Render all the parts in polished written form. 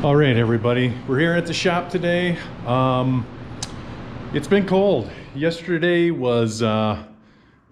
All right, everybody, we're here at the shop today. It's been cold. Yesterday was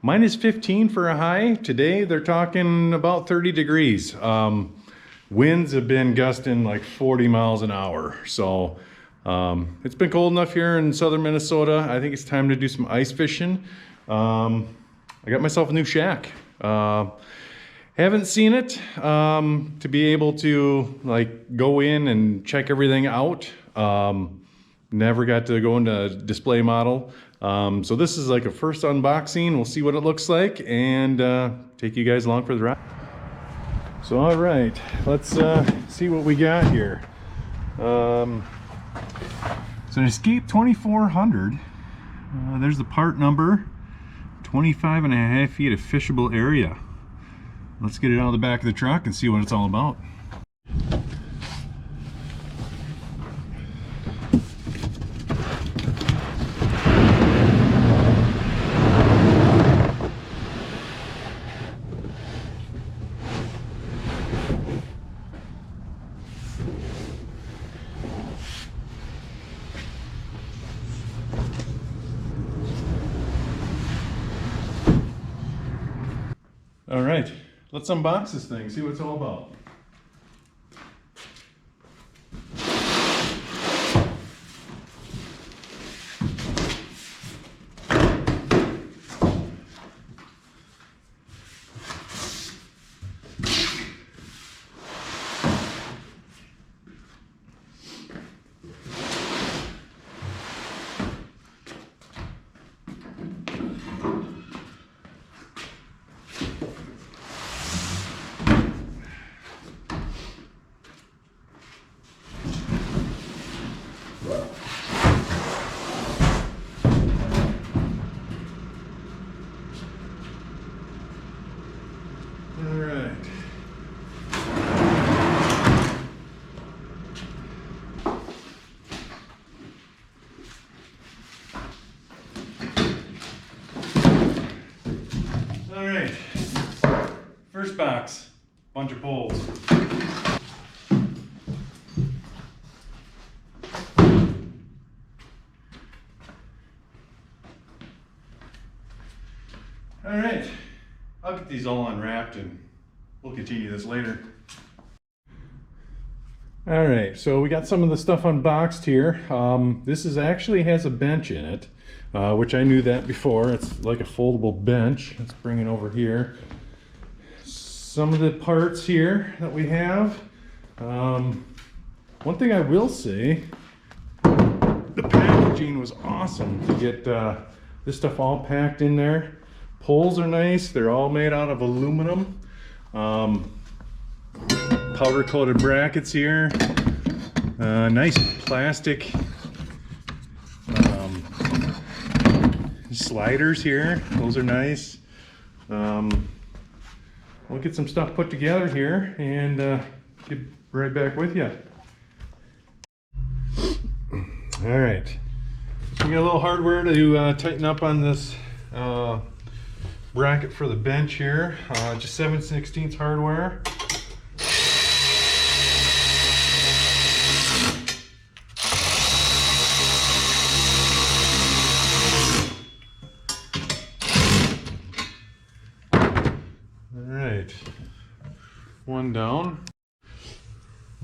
minus 15 for a high. Today they're talking about 30 degrees. Winds have been gusting like 40 miles an hour. So it's been cold enough here in southern Minnesota. I think it's time to do some ice fishing. I got myself a new shack. Haven't seen it to be able to like go in and check everything out. Never got to go into display model. So this is like a first unboxing. We'll see what it looks like and take you guys along for the ride. So all right, let's see what we got here. So an Escape 2400. There's the part number. 25.5 feet of fishable area. Let's get it out of the back of the truck and see what it's all about. All right, let's unbox this thing, see what it's all about. All right, first box, bunch of poles. All right, I'll get these all unwrapped and we'll continue this later. All right, so we got some of the stuff unboxed here. This actually has a bench in it, which I knew that before. It's like a foldable bench. Let's bring it over here. Some of the parts here that we have. One thing I will say, the packaging was awesome to get this stuff all packed in there. Poles are nice. They're all made out of aluminum. Powder coated brackets here. Nice plastic sliders here. Those are nice. We'll get some stuff put together here and get right back with you. All right. So we got a little hardware to tighten up on this bracket for the bench here. Just 7/16 hardware. One down.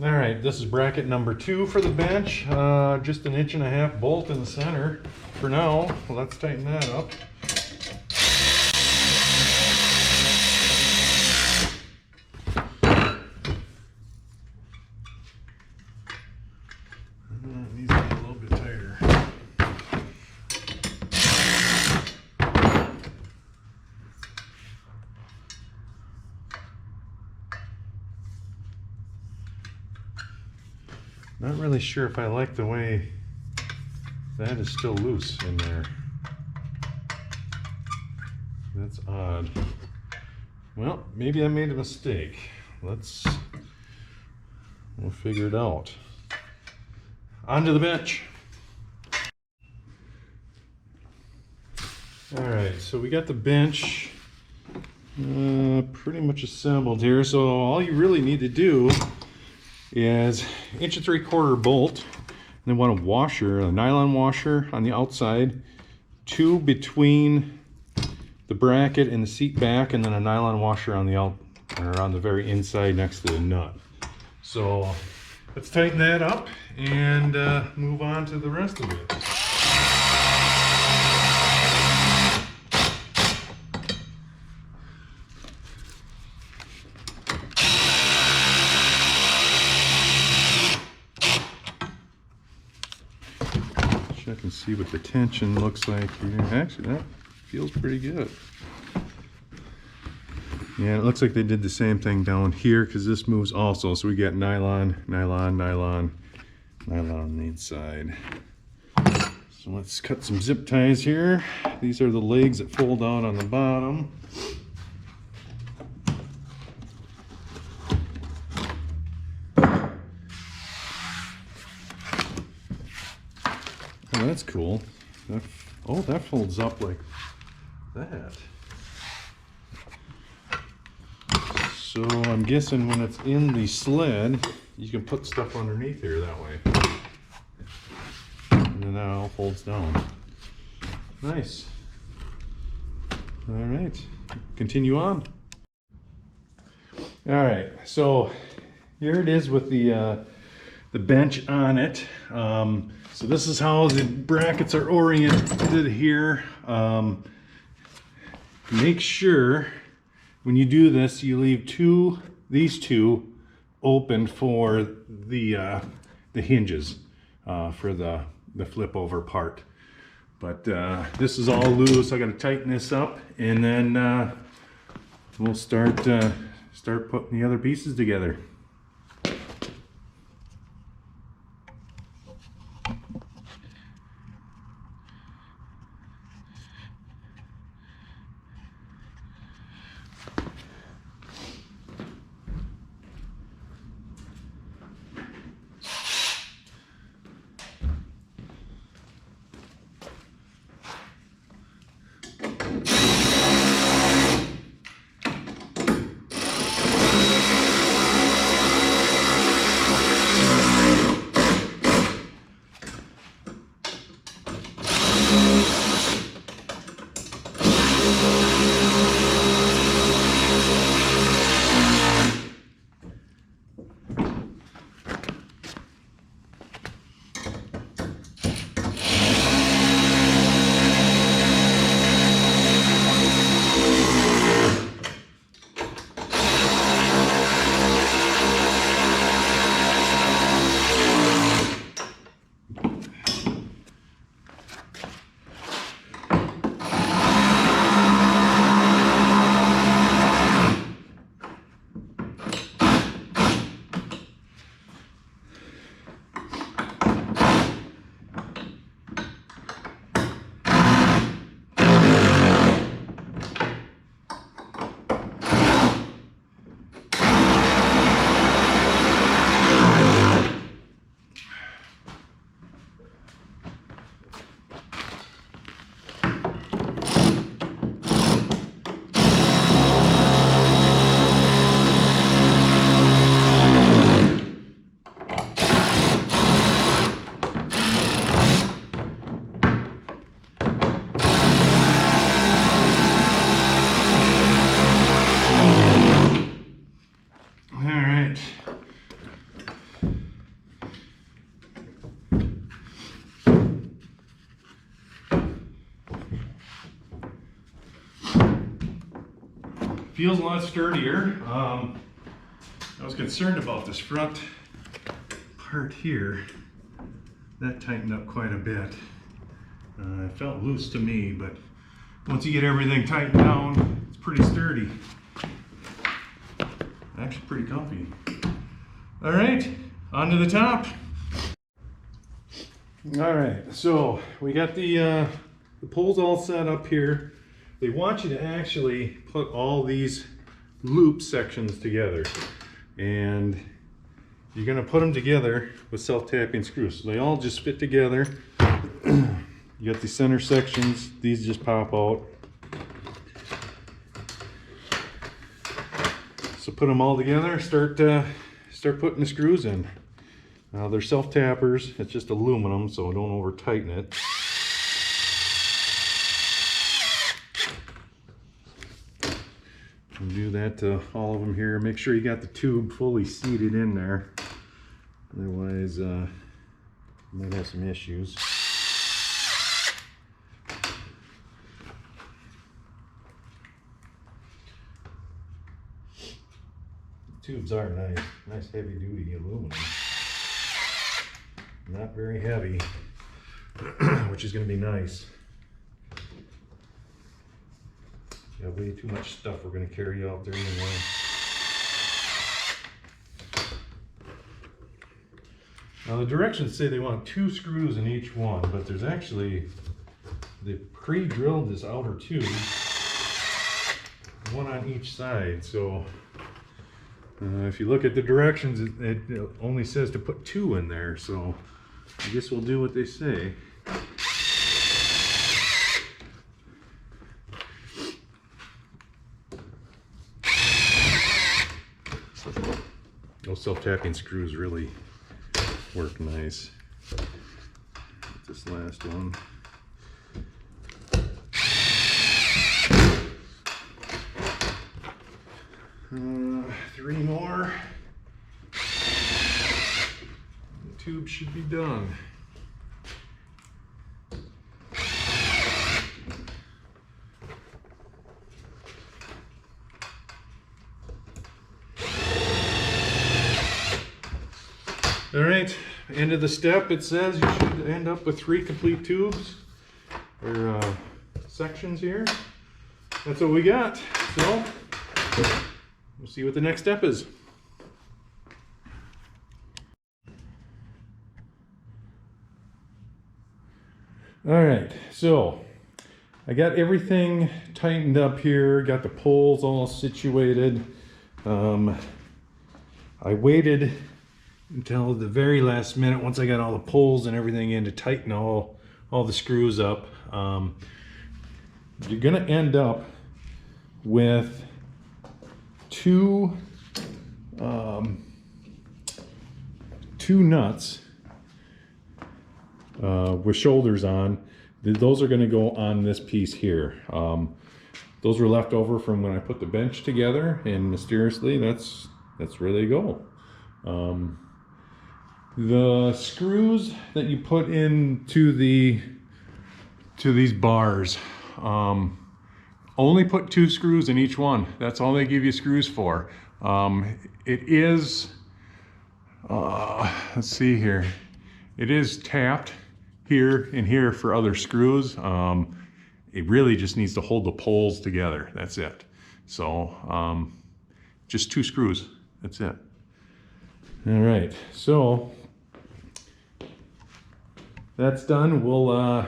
All right, this is bracket number 2 for the bench. Just 1.5 inch bolt in the center for now. Well, let's tighten that up. It needs to be a little bit tighter. Not really sure if I like the way that is still loose in there. That's odd. Well, maybe I made a mistake. We'll figure it out. Onto the bench. All right, so we got the bench pretty much assembled here. So all you really need to do is 1.75" bolt. And then want a washer, a nylon washer on the outside, 2 between the bracket and the seat back, and then a nylon washer on the on the very inside next to the nut. So let's tighten that up and move on to the rest of it. Check and see what the tension looks like here. Actually, that feels pretty good. Yeah, it looks like they did the same thing down here because this moves also. So we got nylon, nylon, nylon, nylon on the inside. So let's cut some zip ties here. These are the legs that fold out on the bottom. Oh, that's cool. Oh, that folds up like that. So I'm guessing when it's in the sled, you can put stuff underneath here that way. And then that all folds down. Nice. All right, continue on. All right, so here it is with the bench on it. So this is how the brackets are oriented here. Make sure when you do this, you leave these two open for the hinges for the flip over part. But this is all loose. I got to tighten this up, and then we'll start putting the other pieces together. Feels a lot sturdier. I was concerned about this front part here. That tightened up quite a bit. It felt loose to me, but once you get everything tightened down, it's pretty sturdy. Actually pretty comfy. All right, on to the top. All right, so we got the poles all set up here. They want you to actually put all these loop sections together, and you're going to put them together with self-tapping screws. So they all just fit together. You got the center sections, these just pop out. So put them all together, start start putting the screws in. Now they're self-tappers. It's just aluminum, so don't over tighten it. And do that to all of them here. Make sure you got the tube fully seated in there. Otherwise, you might have some issues. The tubes are nice heavy duty aluminum. Not very heavy, which is going to be nice. Got way too much stuff we're going to carry out there anyway. Now the directions say they want 2 screws in each one, but there's actually, they pre-drilled this outer tube, one on each side. So if you look at the directions, it only says to put 2 in there. So I guess we'll do what they say. Those self-tapping screws really work nice. This last one. 3 more. The tube should be done. All right, end of the step. It says you should end up with 3 complete tubes or sections here. That's what we got. So we'll see what the next step is. All right, so I got everything tightened up here, got the poles all situated. I waited until the very last minute, once I got all the poles and everything in, to tighten all the screws up. You're gonna end up with two nuts with shoulders on. Those are going to go on this piece here. Those were left over from when I put the bench together, and mysteriously that's where they go. The screws that you put into these bars, only put 2 screws in each one. That's all they give you screws for. It is, let's see here. It is tapped here and here for other screws. It really just needs to hold the poles together. That's it. So just 2 screws. That's it. All right. So that's done. We'll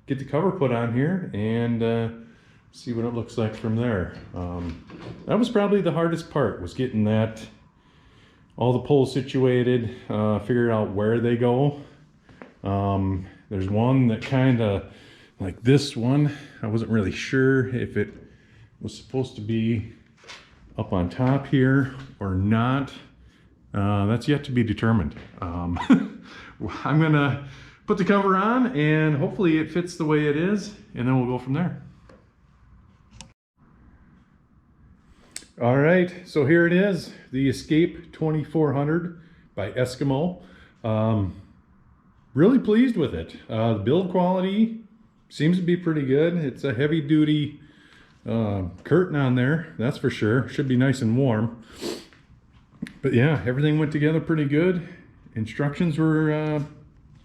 get the cover put on here and see what it looks like from there. That was probably the hardest part, was getting all the poles situated, figure out where they go. There's one that kind of, like this one, I wasn't really sure if it was supposed to be up on top here or not. That's yet to be determined. I'm gonna put the cover on and hopefully it fits the way it is, and then we'll go from there. All right, so here it is, the Escape 2400 by Eskimo. Really pleased with it. The build quality seems to be pretty good. It's a heavy duty curtain on there, that's for sure. Should be nice and warm. But yeah, everything went together pretty good. Instructions were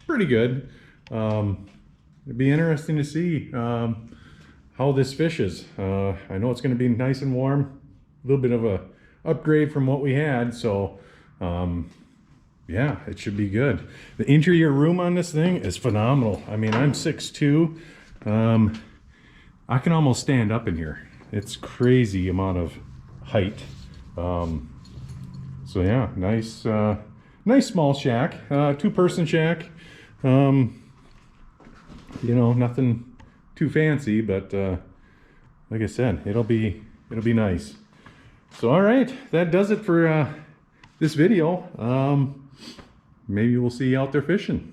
pretty good. It'd be interesting to see how this fishes. I know it's going to be nice and warm. A little bit of a upgrade from what we had, so yeah, it should be good. The interior room on this thing is phenomenal. I mean, I'm 6'2". I can almost stand up in here. It's crazy amount of height. So yeah, nice nice small shack, 2-person shack. You know, nothing too fancy, but like I said, it'll be nice. So all right, that does it for this video, maybe we'll see you out there fishing.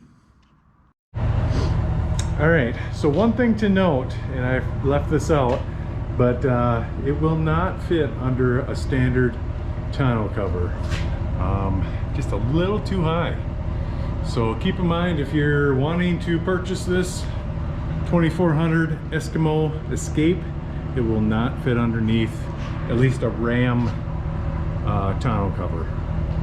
All right, so one thing to note, and I've left this out, but it will not fit under a standard tonneau cover. Just a little too high. So keep in mind, if you're wanting to purchase this 2400 Eskimo Eskape, it will not fit underneath at least a ram tonneau cover.